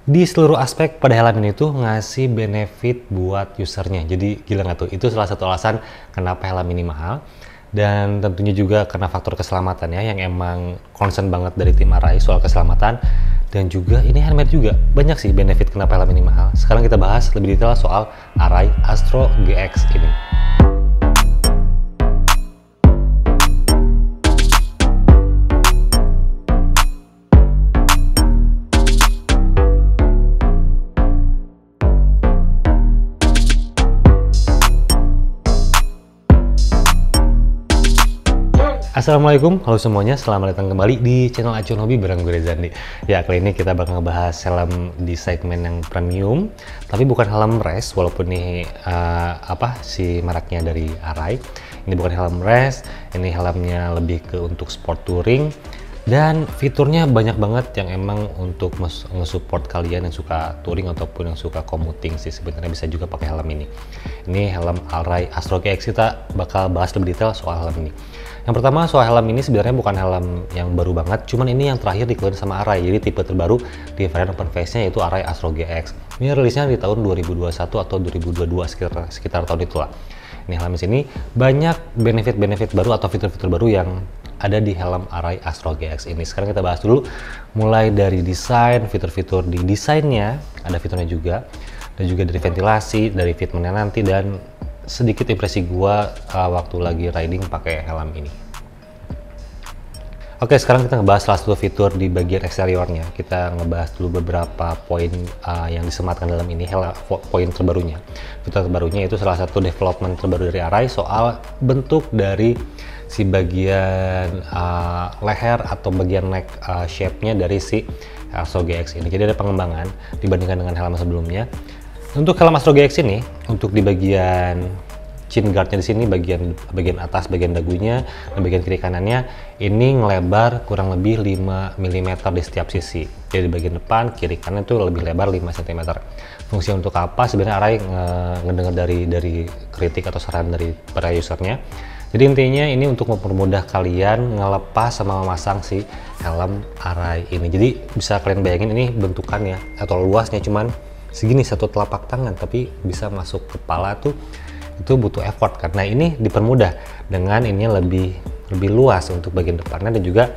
Di seluruh aspek pada helm ini tuh ngasih benefit buat usernya. Jadi gila nggak tuh? Itu salah satu alasan kenapa helm ini mahal. Dan tentunya juga karena faktor keselamatan ya, yang emang concern banget dari tim Arai soal keselamatan. Dan juga ini helmet juga. Banyak sih benefit kenapa helm ini mahal. Sekarang kita bahas lebih detail soal Arai Astro GX ini. Assalamualaikum, halo semuanya, selamat datang kembali di channel Acuan Hobi bareng gue Rezandi. Ya, kali ini kita bakal ngebahas helm di segmen yang premium, tapi bukan helm race, walaupun ini si mereknya dari Arai. Ini bukan helm race, ini helmnya lebih ke untuk sport touring, dan fiturnya banyak banget yang emang untuk nge-support kalian yang suka touring ataupun yang suka commuting sih, sebenarnya bisa juga pakai helm ini. Ini helm Arai Astro GX, kita bakal bahas lebih detail soal helm ini. Yang pertama, soal helm ini sebenarnya bukan helm yang baru banget, cuman ini yang terakhir dikeluarin sama Arai. Jadi tipe terbaru di varian open face-nya yaitu Arai Astro GX. Ini rilisnya di tahun 2021 atau 2022 sekitar tahun itulah. Ini helm ini banyak benefit-benefit baru atau fitur-fitur baru yang ada di helm Arai Astro GX ini. Sekarang kita bahas dulu mulai dari desain, fitur-fitur di desainnya, ada fiturnya juga, dan juga dari ventilasi, dari fitmentnya nanti, dan sedikit impresi gua waktu lagi riding pakai helm ini. Oke, sekarang kita ngebahas salah satu fitur di bagian eksteriornya. Kita ngebahas dulu beberapa poin yang disematkan dalam ini, poin terbarunya. Fitur terbarunya itu salah satu development terbaru dari Arai soal bentuk dari si bagian leher atau bagian neck shape-nya dari si Astro GX ini. Jadi ada pengembangan dibandingkan dengan helm sebelumnya. Untuk helm Astro GX ini, untuk di bagian chin guard-nya di sini, bagian atas, bagian dagunya, dan bagian kiri kanannya, ini ngelebar kurang lebih 5 mm di setiap sisi. Jadi di bagian depan, kiri kanan itu lebih lebar 5 cm. Fungsi untuk apa? Sebenarnya Arai ngedengar dari kritik atau saran dari para usernya. Jadi intinya ini untuk mempermudah kalian ngelepas sama memasang si helm Arai ini. Jadi bisa kalian bayangin ini bentukannya atau luasnya cuman segini, satu telapak tangan, tapi bisa masuk kepala tuh, itu butuh effort karena ini dipermudah dengan ini lebih luas untuk bagian depannya, dan juga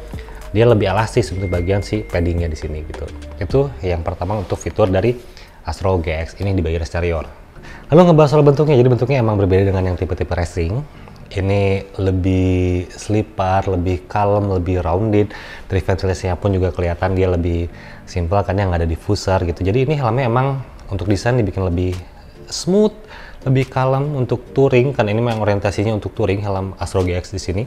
dia lebih elastis untuk bagian si paddingnya di sini gitu. Itu yang pertama untuk fitur dari Astro GX ini di bagian eksterior. Lalu ngebahas soal bentuknya, jadi bentuknya emang berbeda dengan yang tipe-tipe racing. Ini lebih slipar, lebih kalem, lebih rounded. Dari ventilasinya pun juga kelihatan dia lebih simple kan, yang ada diffuser gitu. Jadi ini helmnya emang untuk desain dibikin lebih smooth, lebih kalem untuk touring kan. Ini memang orientasinya untuk touring helm Astro GX di sini.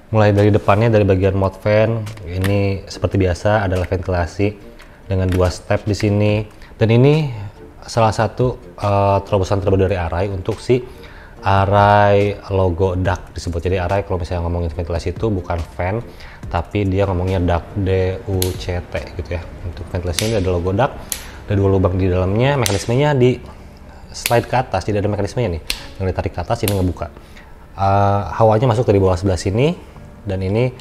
Mulai dari depannya, dari bagian mode fan, ini seperti biasa adalah ventilasi dengan 2 step di sini. Dan ini salah satu terobosan terbaru dari Arai untuk si Arai logo duct disebut. Jadi Arai kalau misalnya ngomongin ventilasi itu bukan fan, tapi dia ngomongnya duct, D-U-C-T gitu ya. Untuk ventilasi ini ada logo duct, ada 2 lubang di dalamnya, mekanismenya di slide ke atas, jadi ada mekanismenya nih, yang ditarik ke atas ini ngebuka. Hawanya masuk dari bawah sebelah sini, dan ini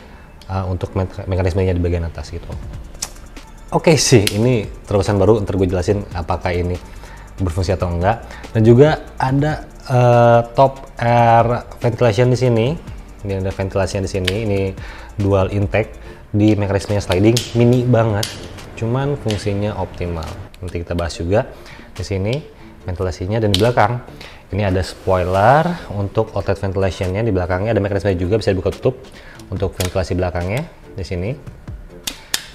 untuk mekanismenya di bagian atas gitu. Oke sih, ini terobosan baru, ntar gue jelasin apakah ini berfungsi atau enggak. Dan juga ada top air ventilation di sini. Ini ada ventilasinya di sini. Ini dual intake di mekanismenya sliding, mini banget. Cuman fungsinya optimal. Nanti kita bahas juga di sini ventilasinya. Dan di belakang ini ada spoiler untuk outlet ventilationnya. Di belakangnya ada mekanisme juga bisa dibuka tutup untuk ventilasi belakangnya di sini.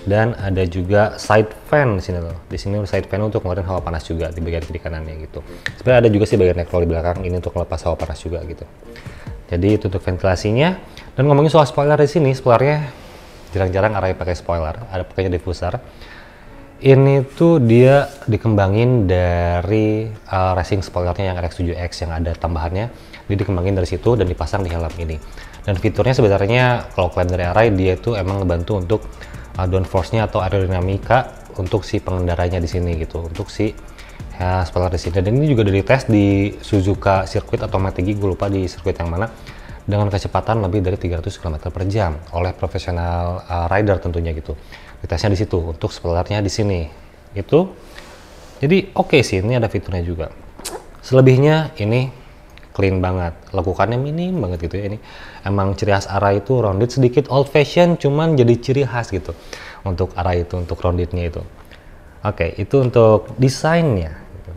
Dan ada juga side fan di sini loh. Di sini side fan untuk ngeluarin hawa panas juga di bagian kiri kanannya gitu. Sebenarnya ada juga sih bagian neck roll di belakang ini untuk melepas hawa panas juga gitu. Jadi itu untuk ventilasinya. Dan ngomongin soal spoiler di sini, spoilernya jarang-jarang Arai pakai spoiler. Ada pakainya diffuser. Ini tuh dia dikembangin dari racing spoilernya yang RX7X yang ada tambahannya. Dia dikembangin dari situ dan dipasang di helm ini. Dan fiturnya sebenarnya kalau kalian dari Arai, dia itu emang ngebantu untuk downforce-nya atau aerodinamika untuk si pengendaranya di sini gitu, untuk si spoiler di sini. Dan ini juga dari tes di Suzuka Circuit atau Motegi, gue lupa di sirkuit yang mana, dengan kecepatan lebih dari 300 km per jam oleh profesional rider tentunya gitu. Ditesnya di situ untuk spoilernya di sini. Itu Jadi oke sih, ini ada fiturnya juga. Selebihnya ini clean banget, lekukannya minim banget gitu ya. Ini emang ciri khas Arai itu rounded, sedikit old fashion, cuman jadi ciri khas gitu untuk Arai itu, untuk roundednya itu. Oke, itu untuk desainnya gitu.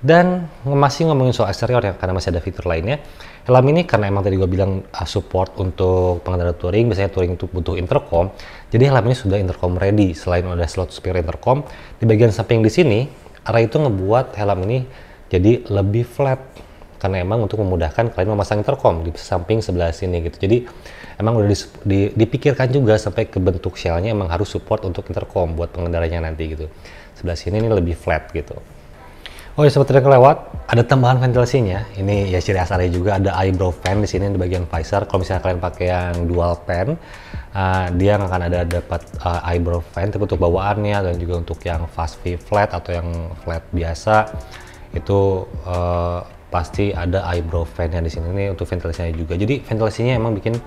Dan masih ngomongin soal eksterior ya, karena masih ada fitur lainnya. Helm ini karena emang tadi gue bilang support untuk pengendara touring, biasanya touring itu butuh intercom, jadi helm ini sudah intercom ready. Selain ada slot speaker intercom, di bagian samping di sini, Arai itu ngebuat helm ini jadi lebih flat, karena emang untuk memudahkan kalian memasang intercom di samping sebelah sini gitu. Jadi emang udah dipikirkan juga sampai ke bentuk shellnya emang harus support untuk intercom buat pengendaranya nanti gitu. Sebelah sini ini lebih flat gitu. Oh ya, seperti yang kelewat, ada tambahan ventilasinya. Ini ya ciri khas Arai juga, ada eyebrow fan di sini di bagian visor. Kalau misalnya kalian pakai yang dual fan, dia akan dapat eyebrow fan, tapi untuk bawaannya dan juga untuk yang fast V flat atau yang flat biasa itu pasti ada eyebrow fan-nya di sini. Ini untuk ventilasinya juga. Jadi ventilasinya emang bikin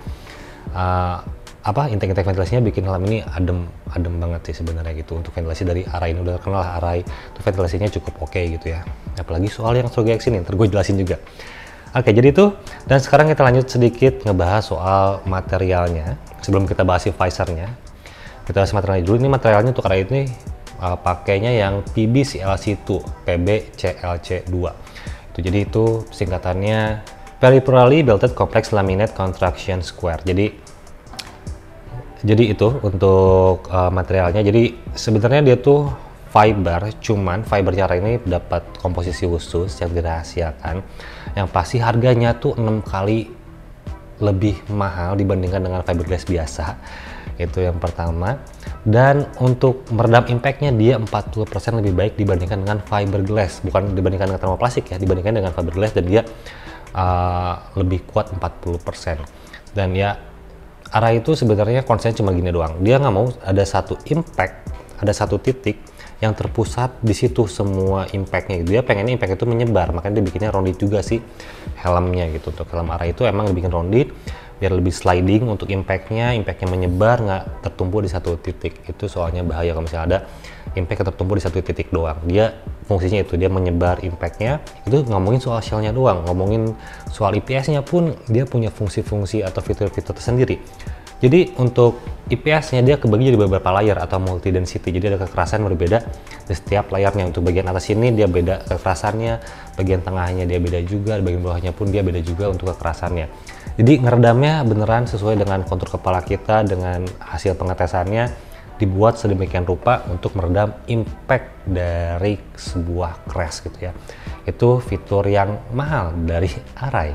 intake ventilasinya bikin helm ini adem banget sih sebenarnya gitu. Untuk ventilasi dari Arai ini udah terkenal lah, Arai itu ventilasinya cukup oke gitu ya. Apalagi soal yang Astro GX ini, ntar gue jelasin juga. Oke, jadi itu. Dan sekarang kita lanjut sedikit ngebahas soal materialnya. Sebelum kita bahas visornya, kita bahas materialnya dulu. Ini materialnya untuk Arai ini pakainya yang PB-CLC2 PB-CLC2 itu. Jadi itu singkatannya Peripherally Belted Complex Laminate Construction Square. Jadi itu untuk materialnya. Jadi sebenarnya dia tuh fiber, cuman fibernya ini dapat komposisi khusus yang dirahasiakan. Yang pasti harganya tuh 6 kali lebih mahal dibandingkan dengan fiberglass biasa. Itu yang pertama. Dan untuk meredam impactnya dia 40% lebih baik dibandingkan dengan fiberglass. Bukan dibandingkan dengan termoplastik ya, dibandingkan dengan fiberglass, dan dia lebih kuat 40%. Dan ya Arai itu sebenarnya konsen cuma gini doang. Dia nggak mau ada satu impact, ada satu titik yang terpusat di situ semua impactnya. Dia pengennya impact itu menyebar, makanya dia bikinnya rounded juga sih helmnya gitu. Untuk helm Arai itu emang dibikin rounded biar lebih sliding untuk impactnya menyebar, nggak tertumpu di satu titik. Itu soalnya bahaya kalau misalnya ada impact yang tertumpu di satu titik doang. Dia fungsinya itu, dia menyebar impactnya. Itu ngomongin soal shellnya doang, ngomongin soal IPS-nya pun dia punya fungsi-fungsi atau fitur-fitur tersendiri. Jadi untuk IPS-nya dia kebagi jadi beberapa layer atau multi density. Jadi ada kekerasan berbeda di setiap layarnya. Untuk bagian atas ini dia beda kekerasannya, bagian tengahnya dia beda juga, bagian bawahnya pun dia beda juga untuk kekerasannya. Jadi ngeredamnya beneran sesuai dengan kontur kepala kita, dengan hasil pengetesannya dibuat sedemikian rupa untuk meredam impact dari sebuah crash gitu ya. Itu fitur yang mahal dari Arai.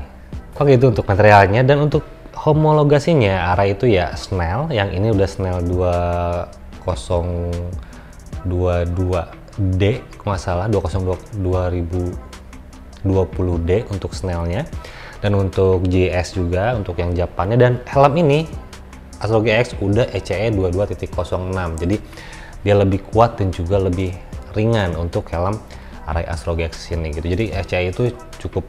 Oke, itu untuk materialnya. Dan untuk homologasinya, Arai itu ya Snell, yang ini udah Snell 2022D kalau nggak salah, 2020D untuk Snellnya. Dan untuk GS juga untuk yang Japannya. Dan helm ini Astro GX udah ECE 22.06, jadi dia lebih kuat dan juga lebih ringan untuk helm Arai Astro GX ini gitu. Jadi ECE itu cukup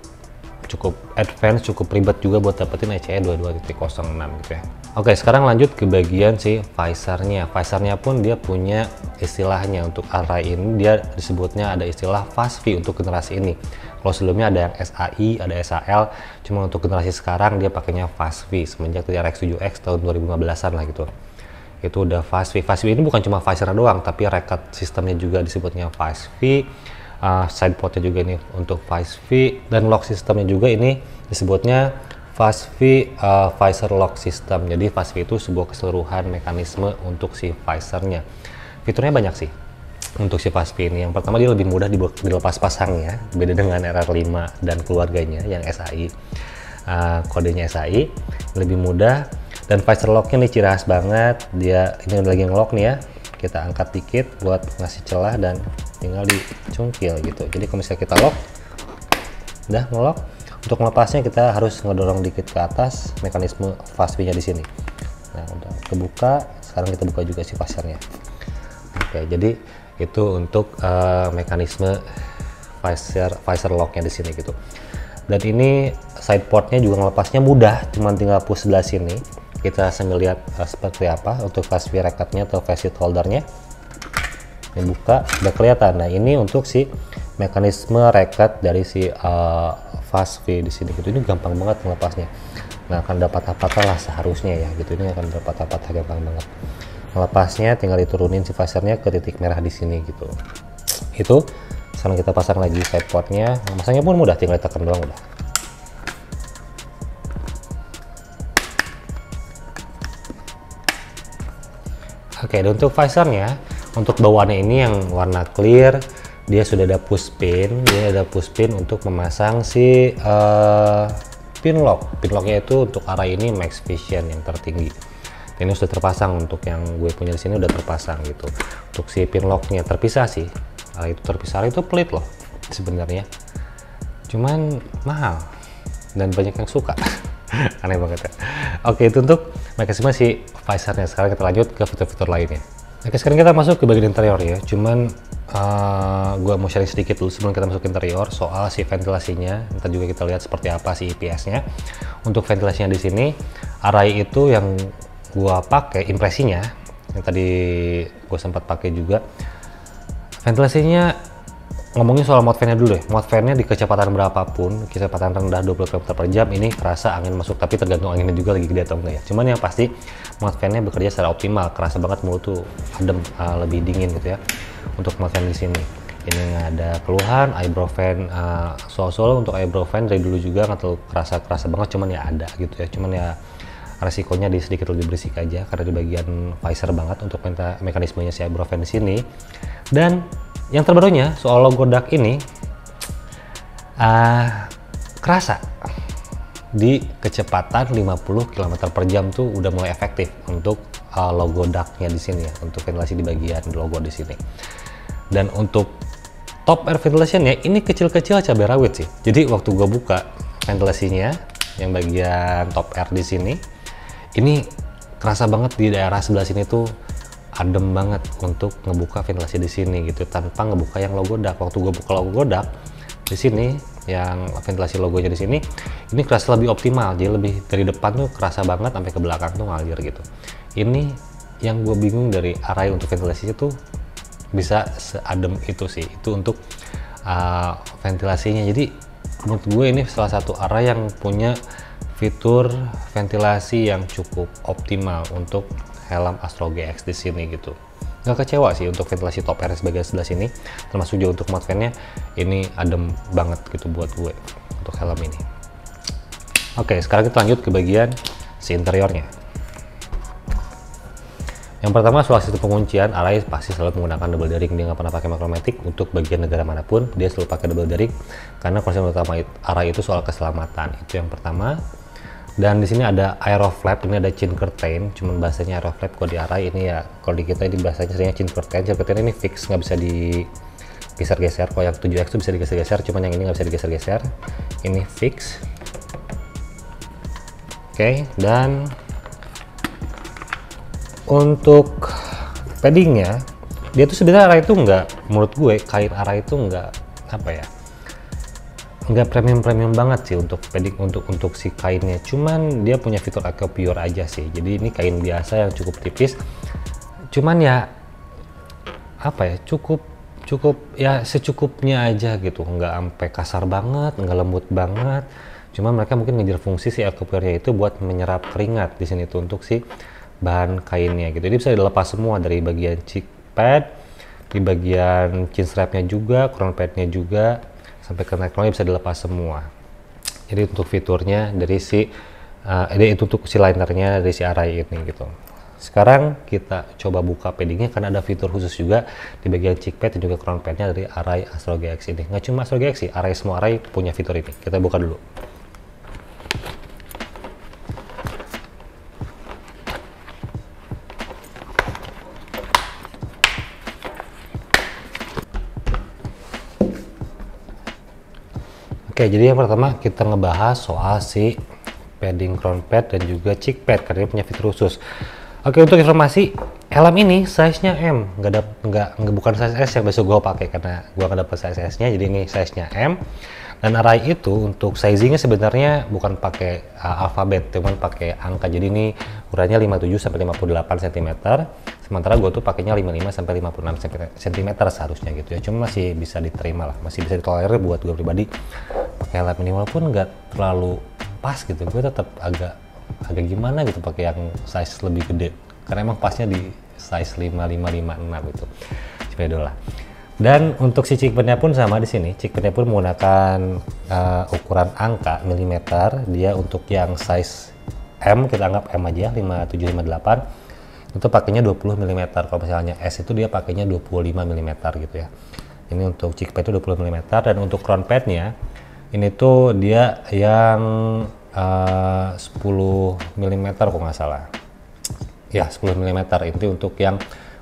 advance, cukup ribet juga buat dapetin ECE 22.06 gitu ya. Oke, sekarang lanjut ke bagian si visornya. Visornya pun dia punya istilahnya. Untuk Arai ini dia disebutnya ada istilah Fast V untuk generasi ini. Kalau sebelumnya ada yang SAI, ada SAL, cuma untuk generasi sekarang dia pakainya Fast V semenjak dari RX-7X tahun 2015-an lah gitu. Itu udah Fast V. Fast V ini bukan cuma visor doang, tapi record sistemnya juga disebutnya Fast V. Sidepodnya juga ini untuk Fast V, dan lock sistemnya juga ini disebutnya Fast V visor lock system. Jadi Fast V itu sebuah keseluruhan mekanisme untuk si visornya. Fiturnya banyak sih untuk si Fast V ini. Yang pertama, dia lebih mudah dilepas pasang ya, beda dengan RR5 dan keluarganya yang SAI. Kodenya SAI lebih mudah. Dan visor locknya nih ciri khas banget. Dia ini udah lagi ngelock nih ya, kita angkat dikit buat ngasih celah dan tinggal dicungkil gitu. Jadi kalau misalnya kita lock, udah ngelock, untuk melepasnya kita harus ngedorong dikit ke atas mekanisme Fast V nya di sini. Nah, udah kebuka. Sekarang kita buka juga si visornya. Oke, jadi itu untuk mekanisme visor locknya di sini gitu. Dan ini side portnya juga melepasnya mudah, cuman tinggal push sebelah sini. Kita sambil lihat seperti apa untuk Fast V recordnya atau face holdernya. Ini buka, udah kelihatan. Nah ini untuk si mekanisme rekat dari si fast V di sini gitu. Ini gampang banget melepasnya. Nggak akan dapat apa-apa lah seharusnya ya gitu. Ini akan dapat apa-apa, gampang banget. Melepasnya tinggal diturunin si visornya ke titik merah di sini gitu. Itu sekarang kita pasang lagi side portnya. Masangnya pun mudah, tinggal ditekan doang udah. Oke, dan untuk visornya, untuk bawaannya ini yang warna clear, dia sudah ada push pin, untuk memasang si pin lock. Pin locknya itu untuk array ini max vision yang tertinggi. Ini sudah terpasang, untuk yang gue punya di sini udah terpasang gitu. Untuk si pin locknya terpisah sih, array itu terpisah, array itu pelit loh sebenarnya. Cuman mahal dan banyak yang suka. Aneh banget ya. Oke, itu untuk mekanisme si visornya. Sekarang kita lanjut ke fitur-fitur lainnya. Oke, sekarang kita masuk ke bagian interior ya. Cuman gua mau sharing sedikit dulu sebelum kita masuk ke interior soal si ventilasinya. Ntar juga kita lihat seperti apa si IPS-nya. Untuk ventilasinya di sini, array itu yang gua pakai impresinya, yang tadi gua sempat pakai juga. Ventilasinya, ngomongin soal mode fan-nya dulu deh. Mode fan-nya di kecepatan berapapun, kecepatan rendah 20 km per jam, ini kerasa angin masuk, tapi tergantung anginnya juga lagi gede atau enggak ya. Cuman yang pasti mode fan-nya bekerja secara optimal, kerasa banget mulut tuh adem, lebih dingin gitu ya. Untuk mode fan di sini, ini nggak ada keluhan. Eyebrow fan soal-soal untuk eyebrow fan dari dulu juga nggak terlalu kerasa banget, cuman ya ada gitu ya. Cuman ya resikonya di sedikit lebih berisik aja karena di bagian visor banget untuk mekanismenya si eyebrow fan di sini. Dan yang terbarunya soal logo dark ini kerasa di kecepatan 50 km per jam tuh udah mulai efektif untuk logo darknya di sini ya, untuk ventilasi di bagian logo di sini. Dan untuk top air ventilationnya ini kecil-kecil cabai rawit sih. Jadi waktu gue buka ventilasinya yang bagian top air di sini, ini kerasa banget di daerah sebelah sini tuh adem banget untuk ngebuka ventilasi di sini gitu tanpa ngebuka yang logo dark. Waktu gue buka logo dark di sini, yang ventilasi logonya di sini, ini kerasa lebih optimal. Jadi lebih dari depan tuh kerasa banget sampai ke belakang tuh ngalir gitu. Ini yang gue bingung dari array untuk ventilasinya tuh bisa seadem itu sih. Itu untuk ventilasinya. Jadi menurut gue ini salah satu array yang punya fitur ventilasi yang cukup optimal untuk helm Astro GX di sini gitu. Nggak kecewa sih untuk ventilasi top air sebagai sebelah sini, termasuk juga untuk mode fan-nya ini adem banget gitu buat gue untuk helm ini. Oke, sekarang kita lanjut ke bagian si interiornya. Yang pertama soal sistem penguncian, array pasti selalu menggunakan double daring. Dia nggak pernah pakai makromatic. Untuk bagian negara manapun dia selalu pakai double daring karena konsep utama array itu soal keselamatan. Itu yang pertama. Dan di sini ada aeroflap, ini ada chin curtain, cuman bahasanya aeroflap kalau di array ini ya, kalau di kita ini bahasanya seringnya chin curtain. Chin curtain ini fix, nggak bisa digeser-geser. Kalau yang 7X itu bisa digeser-geser, cuman yang ini nggak bisa digeser-geser. Ini fix. Oke, dan untuk paddingnya, dia tuh sebenarnya array itu nggak, menurut gue kain array itu nggak apa ya, nggak premium banget sih untuk padding, untuk si kainnya. Cuman dia punya fitur Eco Pure aja sih. Jadi ini kain biasa yang cukup tipis. Cuman ya apa ya, cukup ya secukupnya aja gitu. Nggak sampai kasar banget, nggak lembut banget. Cuman mereka mungkin ngejar fungsi si Eco Pure-nya itu buat menyerap keringat di sini tuh untuk si bahan kainnya gitu. Jadi bisa dilepas semua dari bagian cheek pad, di bagian chin strapnya juga, crown padnya juga, sampai ke neckline bisa dilepas semua. Jadi untuk fiturnya dari si itu untuk si linernya dari si array ini gitu. Sekarang kita coba buka paddingnya karena ada fitur khusus juga di bagian cheek pad dan juga crown padnya dari array Astro GX ini. Nggak cuma Astro GX sih, array semua array punya fitur ini. Kita buka dulu. Oke, jadi yang pertama kita ngebahas soal si padding crown pad dan juga cheek pad karena dia punya fitur khusus. Oke, untuk informasi, helm ini size-nya M, bukan size S yang besok gue pakai karena gue nggak dapet size S-nya, jadi ini size-nya M. Dan array itu untuk sizingnya sebenarnya bukan pakai alfabet, cuman pakai angka. Jadi ini ukurannya 57 sampai 58 cm. Sementara gue tuh pakainya 55 sampai 56 cm seharusnya gitu ya. Cuma masih bisa diterima lah, masih bisa ditolerir buat gue pribadi. Pakai helm ini walaupun nggak terlalu pas gitu, gue tetap agak gimana gitu pakai yang size lebih gede. Karena emang pasnya di size 55-56 gitu. Coba lah. Dan untuk si chickpadnya pun sama di sini. Chickpadnya pun menggunakan ukuran angka milimeter. Dia untuk yang size M, kita anggap M aja, 5758. Itu pakainya 20 mm. Kalau misalnya S itu dia pakainya 25 mm gitu ya. Ini untuk chickpad itu 20 mm. Dan untuk crown padnya ini tuh dia yang 10 mm kalau nggak salah. Ya 10 mm. Ini untuk yang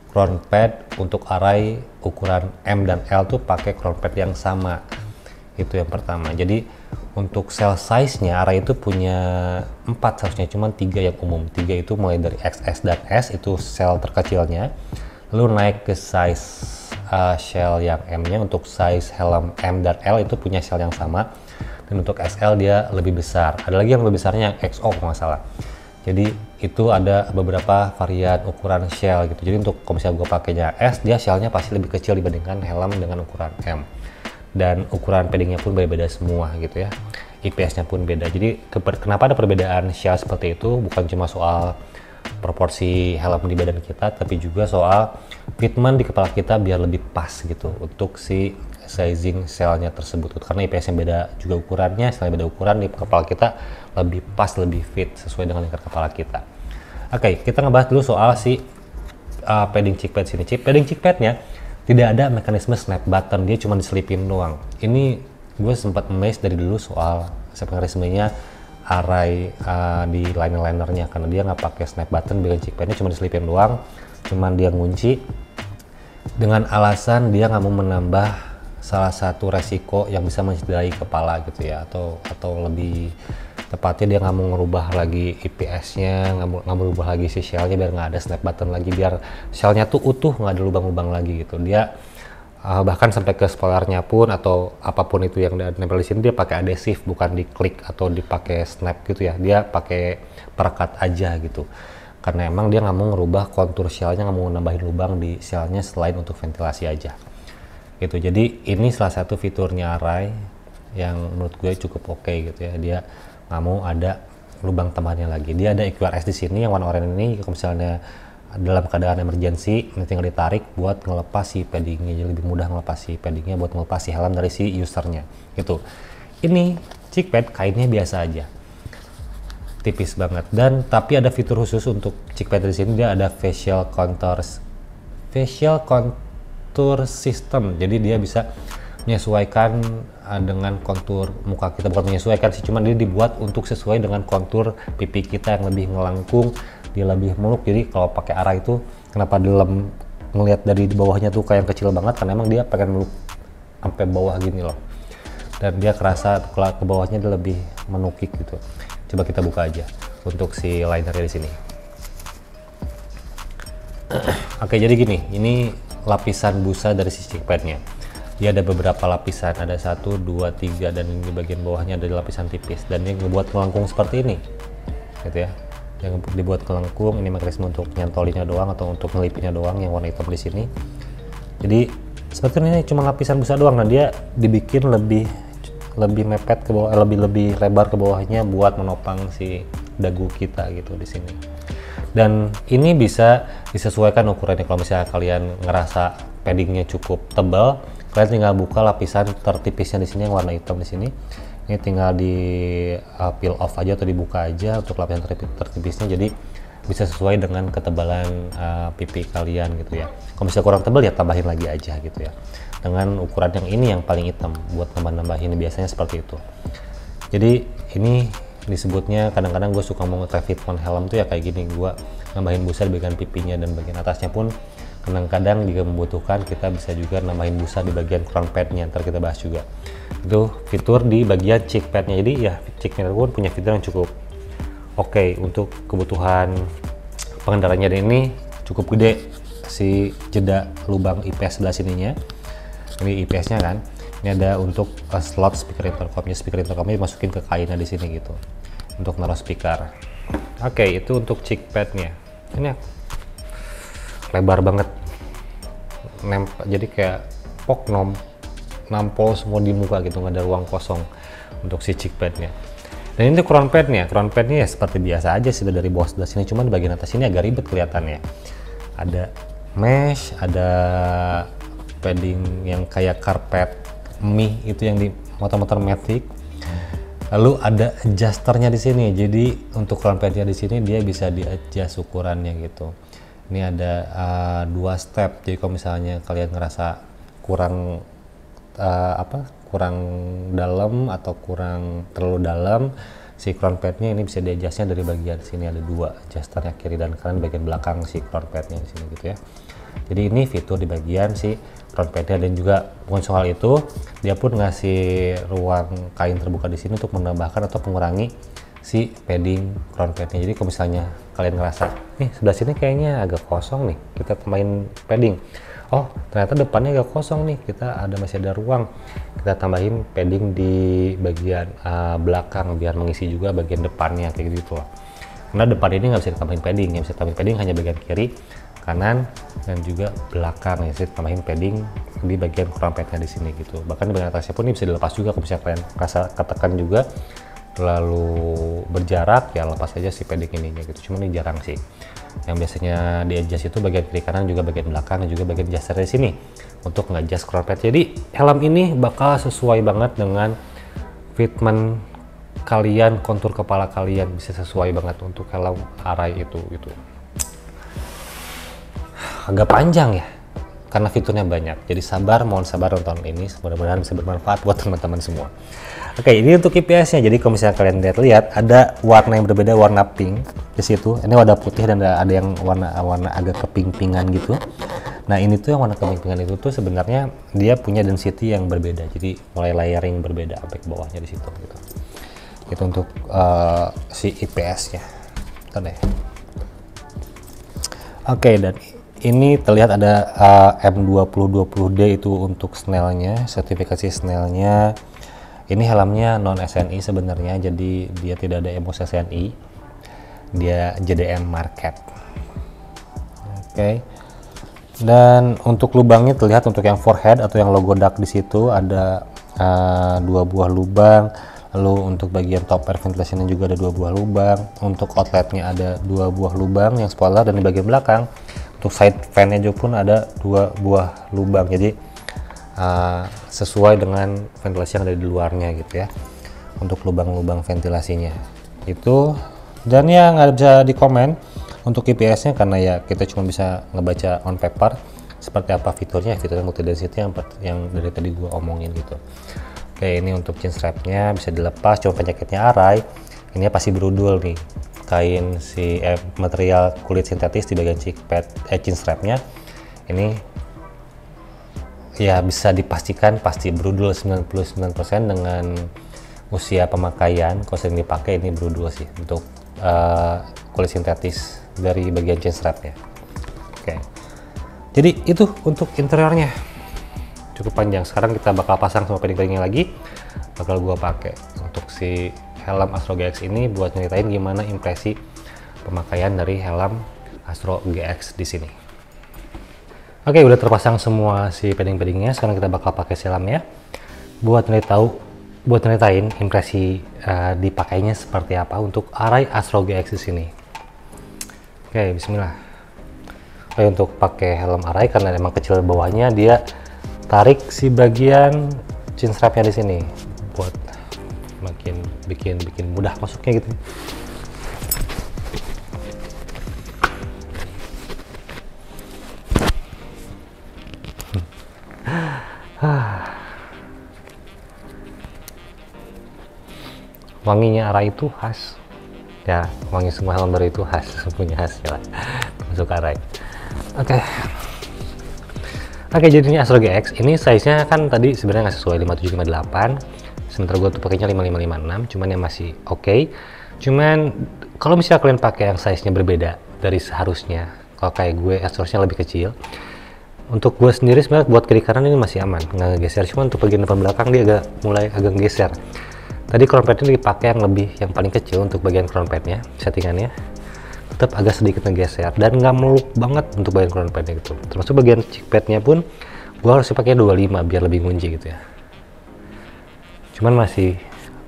crown pad untuk array ukuran M dan L tuh pakai crown pad yang sama. Itu yang pertama. Jadi untuk cell size-nya array itu punya 4 seharusnya, cuman 3 yang umum. 3 itu mulai dari XS dan S itu cell terkecilnya. Lalu naik ke size shell yang M-nya. Untuk size helm M dan L itu punya shell yang sama. Dan untuk XL dia lebih besar. Ada lagi yang lebih besarnya yang XO kalau nggak salah. Jadi itu ada beberapa varian ukuran shell gitu. Jadi untuk kalau misalnya gue pakainya S, dia shellnya pasti lebih kecil dibandingkan helm dengan ukuran M. Dan ukuran paddingnya pun beda-beda semua gitu ya. IPS-nya pun beda. Jadi kenapa ada perbedaan shell seperti itu? Bukan cuma soal proporsi helm di badan kita, tapi juga soal fitment di kepala kita biar lebih pas gitu untuk si sizing shellnya tersebut. Karena IPS-nya beda juga ukurannya, selain beda ukuran di kepala kita lebih pas, lebih fit sesuai dengan lingkar kepala kita. Oke, kita ngebahas dulu soal si padding chickpad sini. Padding chickpadnya tidak ada mekanisme snap button, dia cuma diselipin doang. Ini gue sempat amazed dari dulu soal mekanismenya array di liner-linernya, karena dia nggak pakai snap button. Padding chickpadnya cuma diselipin doang, cuman dia ngunci dengan alasan dia nggak mau menambah salah satu resiko yang bisa mencederai kepala gitu ya, atau lebih tepatnya dia nggak mau ngerubah lagi IPS-nya, nggak mau merubah lagi si shell-nya biar nggak ada snap button lagi, biar shell-nya tuh utuh, nggak ada lubang-lubang lagi gitu. Dia bahkan sampai ke spoilernya pun atau apapun itu yang nempel di sini dia pakai adhesif, bukan diklik atau dipakai snap gitu ya, dia pakai perekat aja gitu. Karena emang dia nggak mau ngerubah kontur shell-nya, nggak mau nambahin lubang di shell-nya selain untuk ventilasi aja gitu. Jadi ini salah satu fiturnya array yang menurut gue cukup oke gitu ya. Dia nggak mau ada lubang tambahannya lagi. Dia ada EQRS di sini yang warna oranye ini. Kalau misalnya dalam keadaan emergency, ini tinggal ditarik buat ngelepas si paddingnya. Jadi lebih mudah ngelepas si paddingnya buat ngelepas si helm dari si usernya gitu. Ini chickpad kainnya biasa aja, tipis banget. Dan tapi ada fitur khusus untuk chickpad di sini. Dia ada facial contour system. Jadi dia bisa menyesuaikan dengan kontur muka kita, bukan menyesuaikan sih, cuman dia dibuat untuk sesuai dengan kontur pipi kita yang lebih ngelangkung, dia lebih meluk. Jadi kalau pakai arah itu kenapa dalam ngelihat dari bawahnya tuh kayak yang kecil banget, karena emang dia pengen meluk sampai bawah gini loh, dan dia kerasa kalau ke bawahnya dia lebih menukik gitu. Coba kita buka aja untuk si linernya di sini. Oke, jadi gini, ini lapisan busa dari si chickpadnya. Dia ada beberapa lapisan, ada 1, 2, 3, dan di bagian bawahnya ada lapisan tipis, dan dia ngebuat melengkung seperti ini gitu ya. Yang dibuat kelengkung, ini mekanisme untuk nyantolinnya doang atau untuk ngelipinnya doang yang warna hitam di sini. Jadi sebetulnya ini cuma lapisan busa doang. Nah, dia dibikin lebih mepet ke bawah, lebih lebar ke bawahnya buat menopang si dagu kita gitu di sini. Dan ini bisa disesuaikan ukurannya. Kalau misalnya kalian ngerasa paddingnya cukup tebal, kalian tinggal buka lapisan tertipisnya di sini yang warna hitam di sini. Ini tinggal di peel off aja atau dibuka aja untuk lapisan tertipisnya. Jadi bisa sesuai dengan ketebalan pipi kalian gitu ya. Kalau misalnya kurang tebal ya tambahin lagi aja gitu ya. Dengan ukuran yang ini yang paling hitam buat nambah-nambahin, biasanya seperti itu. Jadi ini disebutnya, kadang-kadang gue suka mau treatment helm tuh ya kayak gini, gue nambahin busa di bagian pipinya, dan bagian atasnya pun kadang-kadang jika membutuhkan kita bisa juga nambahin busa di bagian crown padnya, ntar kita bahas juga. Itu fitur di bagian chickpadnya. Jadi ya chickpad pun punya fitur yang cukup oke untuk kebutuhan pengendaranya, dan ini cukup gede si jeda lubang IPS sebelah sininya. Ini IPS nya kan, Ini ada untuk slot speaker intercomnya. Speaker intercomnya dimasukin ke kainnya di sini gitu untuk naruh speaker. Oke, itu untuk cheek padnya. Ini lebar banget, jadi kayak nampol semua di muka gitu, nggak ada ruang kosong untuk si cheek padnya. Dan ini crown padnya ya seperti biasa aja sih dari bawah sebelah sini, cuman di bagian atas ini agak ribet kelihatannya. Ada mesh, ada padding yang kayak karpet mie itu yang di motor-motor Matic. Lalu ada adjusternya di sini, jadi untuk crown padnya di sini dia bisa di-adjust ukurannya gitu. Ini ada 2 step, jadi kalau misalnya kalian ngerasa kurang kurang dalam atau kurang terlalu dalam, si crown padnya ini bisa di-adjustnya dari bagian sini, ada 2 adjusternya, kiri dan kanan, bagian belakang si crown padnya di sini gitu ya. Jadi ini fitur di bagian si crown padnya, dan juga bukan soal itu, dia pun ngasih ruang kain terbuka di sini untuk menambahkan atau mengurangi si padding crown padnya. Jadi kalau misalnya kalian ngerasa nih sebelah sini kayaknya agak kosong nih, kita tambahin padding. Oh ternyata depannya agak kosong nih, masih ada ruang, kita tambahin padding di bagian belakang biar mengisi juga bagian depannya kayak gitu loh. Karena depan ini nggak bisa ditambahin padding, yang bisa tambahin padding hanya bagian kiri, kanan, dan juga belakang. Ya bisa tambahin padding di bagian crown padnya di sini gitu. Bahkan di bagian atasnya pun ini bisa dilepas juga kalau misalnya kalian rasa ketekan juga terlalu berjarak, ya lepas aja si padding ininya gitu. Cuma ini jarang sih. Yang biasanya di adjust itu bagian kiri kanan, juga bagian belakang, dan juga bagian adjuster di sini untuk nge-adjust crown pad. Jadi helm ini bakal sesuai banget dengan fitment kalian, kontur kepala kalian, bisa sesuai banget untuk helm Arai itu gitu. Agak panjang ya karena fiturnya banyak, jadi mohon sabar nonton ini, mudah-mudahan bisa bermanfaat buat teman-teman semua. Oke, ini untuk IPS-nya. Jadi kalau misalnya kalian lihat ada warna yang berbeda, warna pink di situ. Ini warna putih dan ada yang warna agak keping-pingan gitu. Nah, ini tuh yang warna keping-pingan itu tuh sebenarnya dia punya density yang berbeda. Jadi mulai layering berbeda sampai ke bawahnya di situ gitu. Itu untuk si IPS-nya. Bentar deh. Oke, dan ini terlihat ada M2020D itu untuk Snell-nya, sertifikasi Snell-nya. Ini helmnya non SNI sebenarnya, jadi dia tidak ada EMOS SNI, dia JDM market. Oke. Dan untuk lubangnya terlihat untuk yang forehead atau yang logo duck di situ ada 2 buah lubang. Lalu untuk bagian top air ventilation juga ada 2 buah lubang. Untuk outletnya ada 2 buah lubang yang spoiler, dan di bagian belakang untuk side fan-nya juga pun ada 2 buah lubang. Jadi sesuai dengan ventilasi yang ada di luarnya gitu ya, untuk lubang-lubang ventilasinya itu. Dan yang nggak bisa dikomen untuk IPS-nya karena ya kita cuma bisa ngebaca on paper seperti apa fiturnya multi density yang dari tadi gua omongin gitu. Oke, ini untuk chin strap-nya bisa dilepas, cuma penyakitnya Arai ini pasti berudul nih, kain material kulit sintetis di bagian chin strap-nya ini ya bisa dipastikan pasti berudul 99% dengan usia pemakaian. Kalau sering dipakai ini berudul sih untuk kulit sintetis dari bagian chin strap-nya. Oke, jadi itu untuk interiornya, cukup panjang. Sekarang kita bakal pasang sama padding-paddingnya lagi, bakal gua pakai untuk si helm Astro GX ini buat nyeritain gimana impresi pemakaian dari helm Astro GX di sini. Oke, udah terpasang semua si padding-paddingnya. Sekarang kita bakal pakai helmnya buat nyeritain impresi dipakainya seperti apa untuk Arai Astro GX di sini. Oke, bismillah. Oke, untuk pakai helm Arai karena emang kecil bawahnya, dia tarik si bagian chin strapnya di sini buat makin bikin mudah masuknya gitu. Wanginya Arai itu khas ya, wangi semua helm baru itu khas, punya khasnya lah masuk Arai. Oke, jadi ini Astro GX ini size nya kan tadi sebenarnya nggak sesuai 5758, sementara gue tuh pakainya 5556, cuman yang masih oke. Cuman kalau misalnya kalian pakai yang size nya berbeda dari seharusnya, kalau kayak gue seharusnya lebih kecil, Untuk gue sendiri sebenarnya buat kiri kanan ini masih aman, nggak ngegeser. Cuma untuk bagian depan belakang dia mulai agak geser. Tadi crown padnya dipakai yang paling kecil untuk bagian crown padnya, settingannya tetap agak sedikit ngegeser dan nggak meluk banget untuk bagian crown padnya gitu. Termasuk bagian cheek padnya pun gue harus pakai 25 biar lebih ngunci gitu ya. Cuman masih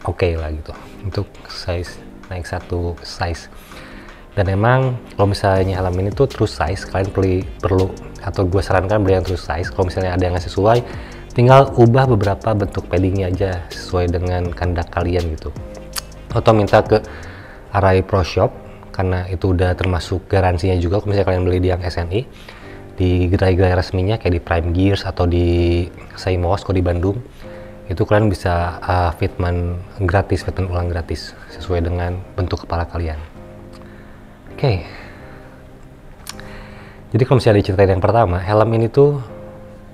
oke lah gitu untuk size naik satu size. Dan emang kalau misalnya helm ini tuh true size, kalian perlu atau gue sarankan beli yang true size. Kalau misalnya ada yang nggak sesuai, tinggal ubah beberapa bentuk paddingnya aja sesuai dengan kehendak kalian gitu. Atau minta ke Arai Pro Shop, karena itu udah termasuk garansinya juga. Kalau misalnya kalian beli di yang SNI, di gerai-gerai resminya kayak di Prime Gears atau di Seimos kalau di Bandung, itu kalian bisa fitment ulang gratis sesuai dengan bentuk kepala kalian. Oke. Jadi kalau misalnya diceritain yang pertama, helm ini tuh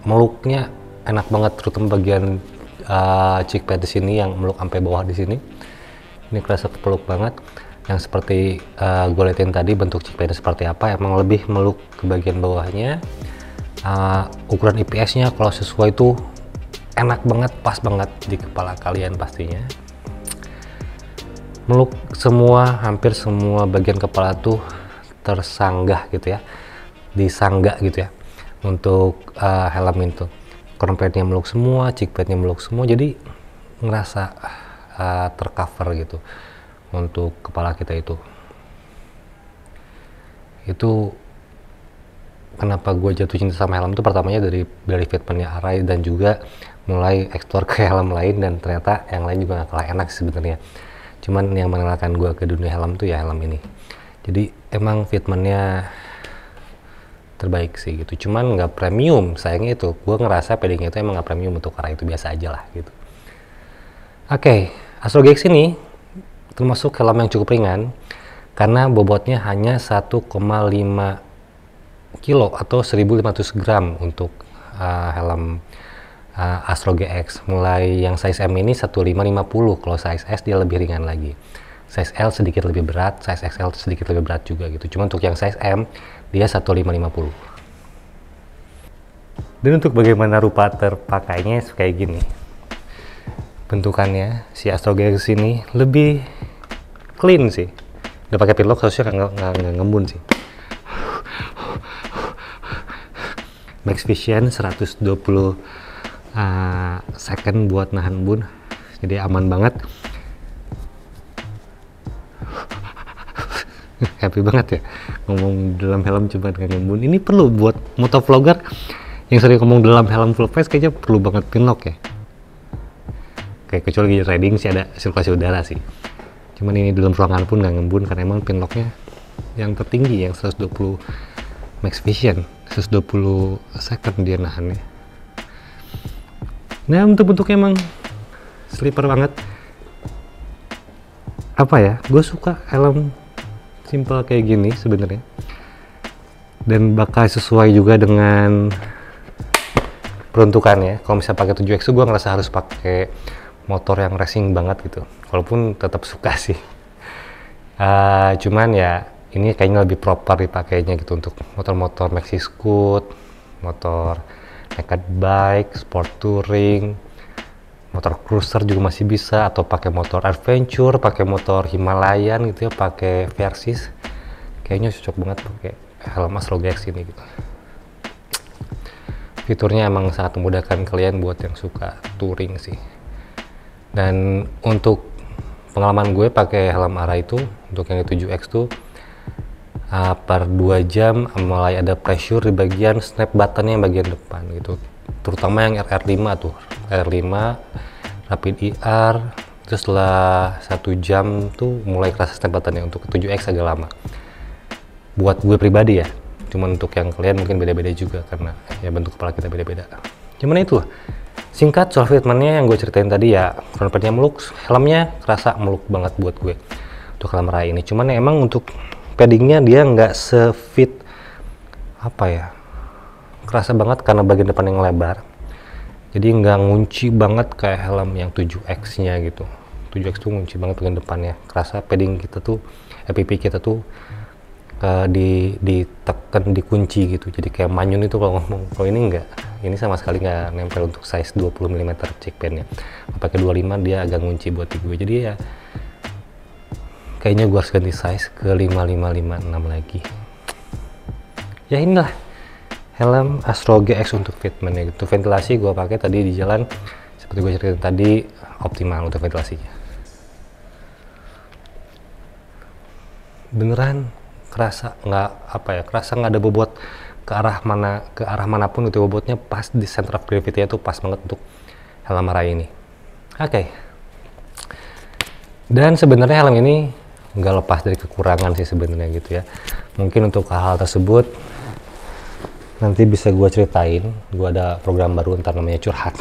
meluknya enak banget, terutama bagian cheek pad di sini yang meluk sampai bawah di sini. Ini kerasa peluk banget. Yang seperti gue liatin tadi bentuk cheek padnya seperti apa, emang lebih meluk ke bagian bawahnya. Ukuran IPS-nya kalau sesuai tuh enak banget, pas banget di kepala kalian pastinya. Meluk hampir semua bagian kepala tuh tersanggah gitu ya, disanggah gitu ya untuk helm itu. Crown padnya meluk semua, cheek padnya meluk semua, jadi ngerasa tercover gitu untuk kepala kita itu. Itu kenapa gue jatuh cinta sama helm itu pertamanya dari fitmentnya Arai, dan juga mulai explore ke helm lain, dan ternyata yang lain juga gak kalah enak sebenarnya. Cuman yang mengenalkan gue ke dunia helm tuh ya helm ini. Jadi emang fitmentnya terbaik sih gitu. Cuman nggak premium, sayangnya itu. Gue ngerasa paddingnya itu emang nggak premium untuk Arai, itu biasa aja lah gitu. Oke, Astro GX ini termasuk helm yang cukup ringan karena bobotnya hanya 1,5 kilo atau 1.500 gram untuk helm Astro GX. Mulai yang size M ini 1550, kalau size S dia lebih ringan lagi. Size L sedikit lebih berat, size XL sedikit lebih berat juga gitu. Cuma untuk yang size M dia 1550. Dan untuk bagaimana rupa terpakainya kayak gini. Bentukannya si Astro GX ini lebih clean sih. Udah pakai pinlock harusnya nggak ngembun sih. Max Vision 120 second buat nahan embun, jadi aman banget. Happy banget ya ngomong dalam helm coba dengan embun. Ini perlu buat motovlogger yang sering ngomong dalam helm full face, kayaknya perlu banget pinlock ya. Kayak kecuali riding sih ada sirkulasi udara sih, cuman ini dalam ruangan pun nggak ngembun karena emang pinlocknya yang tertinggi, yang 120 Max Vision, 120 second dia nahannya. Nah, untuk bentuknya emang sleeper banget. Apa ya, gue suka helm simple kayak gini sebenarnya, dan bakal sesuai juga dengan peruntukannya. Kalau misalnya pakai 7X tuh gue ngerasa harus pakai motor yang racing banget gitu, walaupun tetap suka sih. Cuman ya ini kayaknya lebih proper dipakainya gitu untuk motor-motor maxi scoot, motor naked bike, sport touring, motor cruiser juga masih bisa, atau pakai motor adventure, pakai motor Himalayan gitu ya, pakai Versys. Kayaknya cocok banget pakai helm Astro GX ini gitu. Fiturnya emang sangat memudahkan kalian buat yang suka touring sih. Dan untuk pengalaman gue pakai helm Arai itu, untuk yang 7X tuh per 2 jam mulai ada pressure di bagian snap buttonnya yang bagian depan gitu, terutama yang RR5 tuh, RR5 Rapid ER. Terus setelah 1 jam tuh mulai kerasa snap buttonnya. Untuk 7X agak lama buat gue pribadi ya, cuman untuk yang kalian mungkin beda-beda juga karena ya bentuk kepala kita beda-beda. Cuman itu singkat soal fitmentnya yang gue ceritain tadi ya, front padnya meluk, helmnya kerasa meluk banget buat gue untuk helm Arai ini. Cuman ya emang untuk paddingnya dia nggak se-fit apa ya, kerasa banget karena bagian depan yang lebar, jadi nggak ngunci banget kayak helm yang 7X nya gitu. 7X tuh ngunci banget bagian depannya, kerasa padding kita tuh, pipi kita tuh ditekan, dikunci gitu. Jadi kayak manyun itu kalau ngomong. Kalau ini enggak, ini sama sekali nggak nempel untuk size 20 mm cheek pennya. Pakai 25 dia agak ngunci buat di gue. Jadi ya kayaknya gue harus ganti size ke 5556 lagi. Ya inilah helm Astro GX untuk fitment ya gitu. Ventilasi gue pakai tadi di jalan seperti gue ceritain tadi, optimal untuk ventilasinya. Beneran kerasa nggak ada bobot ke arah manapun itu, bobotnya pas di center of gravity itu pas banget untuk helm Arai ini. Oke. Dan sebenarnya helm ini nggak lepas dari kekurangan sih sebenarnya gitu ya. Mungkin untuk hal tersebut nanti bisa gue ceritain. Gue ada program baru ntar namanya Curhat.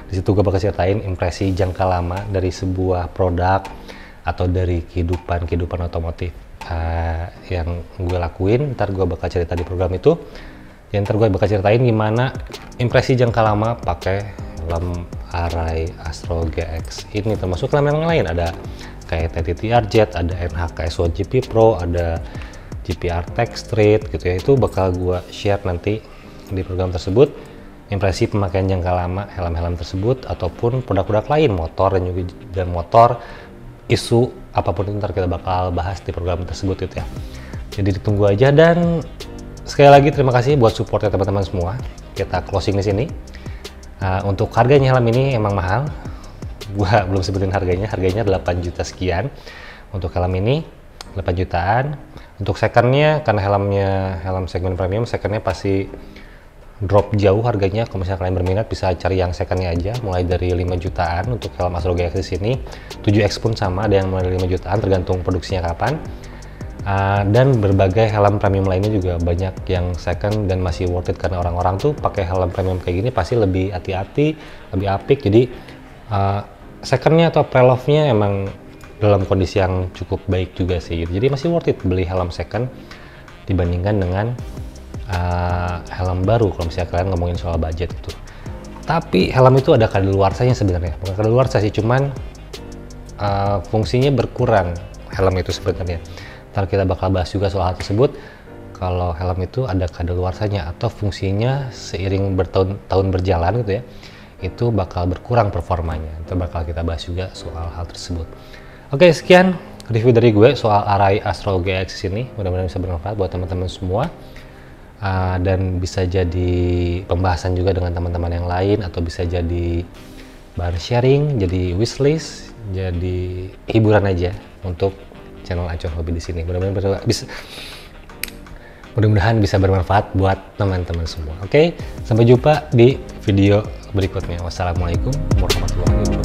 Di situ gue bakal ceritain impresi jangka lama dari sebuah produk atau dari kehidupan otomotif yang gue lakuin. Ntar gue bakal cerita di program itu. Yang ntar gue bakal ceritain gimana impresi jangka lama pakai helm Arai Astro GX ini, termasuk helm yang lain. Ada kayak TTR Jet, ada NHK S1 GP Pro, ada GPR Tech Street gitu ya. Itu bakal gue share nanti di program tersebut, impresi pemakaian jangka lama helm-helm tersebut ataupun produk-produk lain, motor dan motor, isu apapun itu ntar kita bakal bahas di program tersebut gitu ya. Jadi ditunggu aja, dan sekali lagi terima kasih buat supportnya teman-teman semua. Kita closing di sini. Untuk harganya helm ini emang mahal. Gua belum sebutin harganya 8 juta sekian untuk helm ini, 8 jutaan. Untuk secondnya, karena helm segmen premium, secondnya pasti drop jauh harganya. Kalau misalnya kalian berminat bisa cari yang secondnya aja, mulai dari 5 jutaan untuk helm Astro GX di sini. 7X pun sama, ada yang mulai dari 5 jutaan tergantung produksinya kapan. Dan berbagai helm premium lainnya juga banyak yang second dan masih worth it, karena orang-orang tuh pakai helm premium kayak gini pasti lebih hati-hati, lebih apik. Jadi secondnya atau pre-love-nya emang dalam kondisi yang cukup baik juga sih gitu. Jadi masih worth it beli helm second dibandingkan dengan helm baru kalau misalnya kalian ngomongin soal budget itu. Tapi helm itu ada kadaluarsanya sebenarnya, bukan kadaluarsa sih, cuman fungsinya berkurang helm itu sebenarnya. Ntar kita bakal bahas juga soal hal tersebut. Kalau helm itu ada kadaluarsanya atau fungsinya seiring bertahun-tahun berjalan gitu ya, itu bakal berkurang performanya. Itu bakal kita bahas juga soal hal tersebut. Oke, sekian review dari gue soal Arai Astro GX ini. Mudah-mudahan bisa bermanfaat buat teman-teman semua. Dan bisa jadi pembahasan juga dengan teman-teman yang lain, atau bisa jadi bahan sharing, jadi wishlist, jadi hiburan aja untuk channel Acuan Hobi di sini. Mudah-mudahan bisa bermanfaat buat teman-teman semua. Oke, sampai jumpa di video berikutnya. Wassalamualaikum warahmatullahi wabarakatuh.